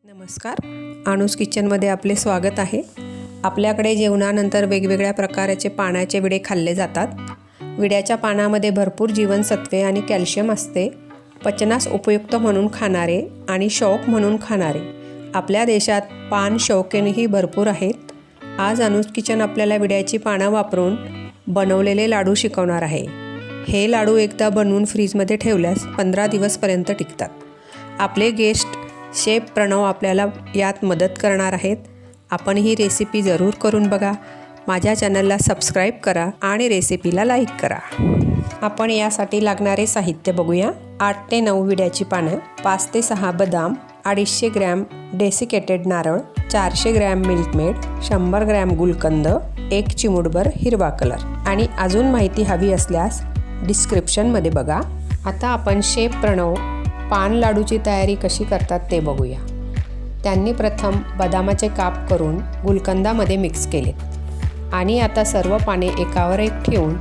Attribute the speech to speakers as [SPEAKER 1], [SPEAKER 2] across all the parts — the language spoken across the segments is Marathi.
[SPEAKER 1] नमस्कार, अनुस किचनमध्ये आपले स्वागत आहे। आपल्याकडे जेवणानंतर वेगवेगळ्या प्रकारचे पानाचे विडे खाल्ले जातात। विड्याच्या पानामध्ये भरपूर जीवनसत्वे आणि कॅल्शियम असते। पचनास उपयुक्त म्हणून खाणारे आणि शौक म्हणून खाणारे आपल्या देशात पान शौकीनही भरपूर आहेत। आज अनुस किचन आपल्याला विड्याची पानं वापरून बनवलेले लाडू शिकवणार आहे। हे लाडू एकदा बनवून फ्रीजमध्ये ठेवल्यास 15 दिवसपर्यंत टिकतात। आपले गेस्ट शेफ प्रणव आपल्याला यात मदत करणार आहेत। आपण ही रेसिपी जरूर करून बघा। माझ्या चॅनलला सबस्क्राईब करा आणि रेसिपीला लाईक करा। आपण यासाठी लागणारे साहित्य बघूया। 8 ते 9 विड्याची पानं, 5 ते 6 बदाम, 250 ग्रॅम डेसिकेटेड नारळ, 400 ग्रॅम मिल्कमेड, 100 ग्रॅम गुलकंद, 1 चिमूटभर हिरवा कलर। आणि अजून माहिती हवी असल्यास डिस्क्रिप्शनमध्ये बघा। आता आपण शेफ प्रणव पान लाडूची तयारी कशी करतात ते बघूया। त्यांनी प्रथम बदामाचे काप करून गुलकंदामध्ये मिक्स केले आणि आता सर्व पाने एकावर एक ठेवून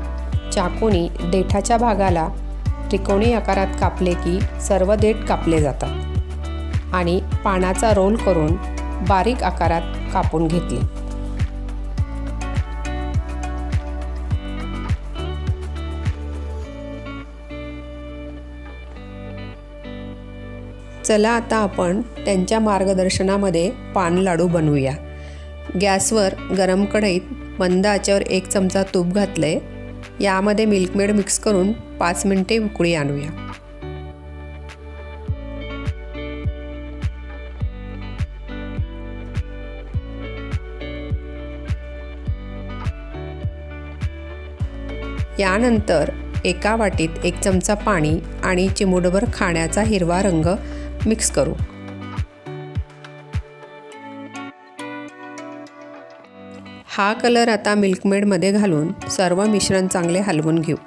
[SPEAKER 1] चाकूनी देठाच्या भागाला त्रिकोणी आकारात कापले की सर्व देठ कापले जातात आणि पानाचा रोल करून बारीक आकारात कापून घेतले। चला आता आपण त्यांच्या मार्गदर्शनामध्ये पान लाडू बनवूया। गॅसवर गरम कढईत मंद आचेवर 1 चमचा तूप घातले। यामध्ये मिल्कमेड मिक्स करून 5 मिनिटे उकळी आणूया। यानंतर एका वाटीत 1 चमचा पाणी आणि चिमूटभर खाण्याचा हिरवा रंग मिक्स करू। हा कलर आता मिल्कमेडमध्ये घालून सर्व मिश्रण चांगले हलवून घेऊ।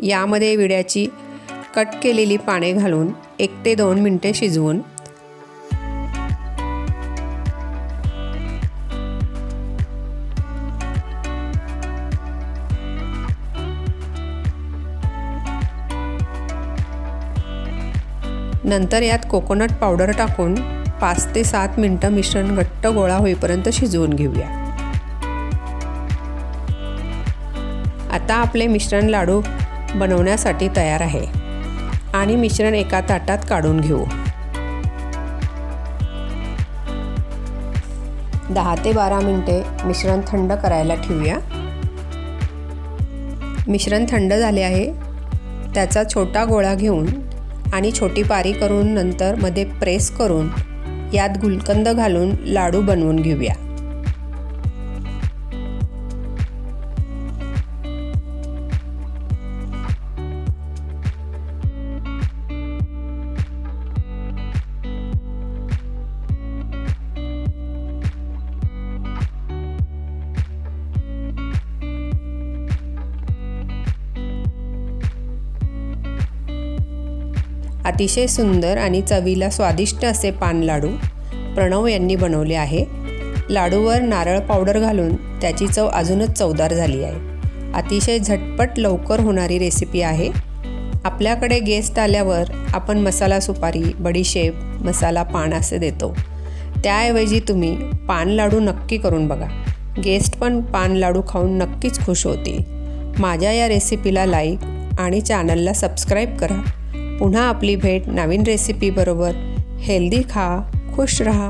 [SPEAKER 1] यामध्ये विड्याची कट केलेली पाने घालून 1 ते 2 मिनिटे शिजवून नंतर यात कोकोनट पावडर टाकून 5 ते 7 मिनिटं मिश्रण घट्ट गोळा होईपर्यंत शिजवून घेऊया। आता आपले मिश्रण लाडू बनवण्यासाठी तयार आहे आणि मिश्रण एका ताटात काढून घेऊ। 10 ते 12 मिनिटे मिश्रण थंड करायला ठेवूया। मिश्रण थंड झाले आहे। त्याचा छोटा गोळा घेऊन आणि छोटी पारी करून नंतर मध्ये प्रेस करून यात गुलकंद घालून लाडू बनवून घेऊया। अतिशय सुंदर आणि चवीला स्वादिष्ट असे पान लाडू प्रणव यांनी बनवले आहे। लाडूवर नारळ पावडर घालून त्याची चव अजूनच चवदार झाली आहे। अतिशय झटपट लवकर होणारी रेसिपी आहे। आपल्याकडे गेस्ट आल्यावर आपण मसाला सुपारी, बडीशेप, मसाला पान असे देतो। त्याऐवजी तुम्ही पान लाडू नक्की करून बघा। गेस्ट पण पान लाडू खाऊन नक्कीच खुश होतील। माझ्या या रेसिपीला लाईक आणि चॅनलला सबस्क्राईब करा। पुन्हा आपली भेट नवीन रेसिपी बरोबर। हेल्दी खा, खुश रहा।